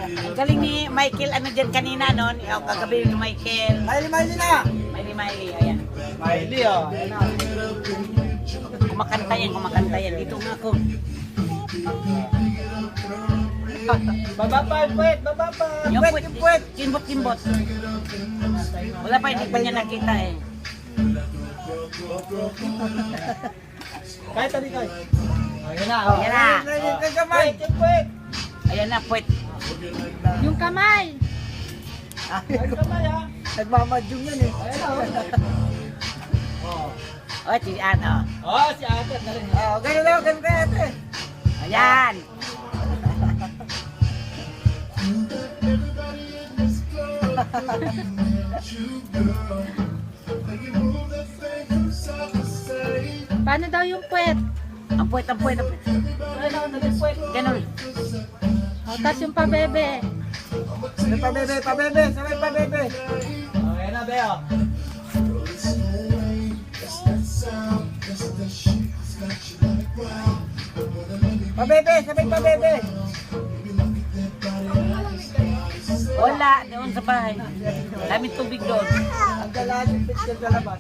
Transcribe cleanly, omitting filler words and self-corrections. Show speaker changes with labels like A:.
A: Ang galing ni Michael, ano dyan kanina, no? O, kagabi ni Michael.
B: Miley na!
A: Miley, ayan.
B: Miley, oh. Ayan na.
A: Kumakanta yan. Dito nga ako.
B: Baba pa, puwet, baba pa.
A: Yung
B: Puwet, yung puwet.
A: Kimbot. Wala pa, hindi pa niya nakita eh.
B: Kahit tali kayo. Ayan na, oh.
A: Ayan na.
B: Yung kamay. Yung puwet.
A: Ayan na, puwet.
C: Yung kamay.
B: Yung kamay, ha.
D: Nagmamadyong yan eh.
B: Ayan na, oh.
A: O, si ano.
B: Oh, si ate, galing.
D: Oh, ganun daw, ganun kayo ate.
A: Ayan.
C: Paano daw yung puwet?
A: Ang puwet.
B: Ayan na, naging puwet.
A: Ganun.
C: O, tas yung pabebe.
D: Sabay pabebe, sabay pabebe.
B: Oh, ayan na, Beo.
D: Pabebe, sabay pabebe.
A: Wala, doon sa bahay. Daming tubig doon.
D: Ang galaan yung pitch sa labas.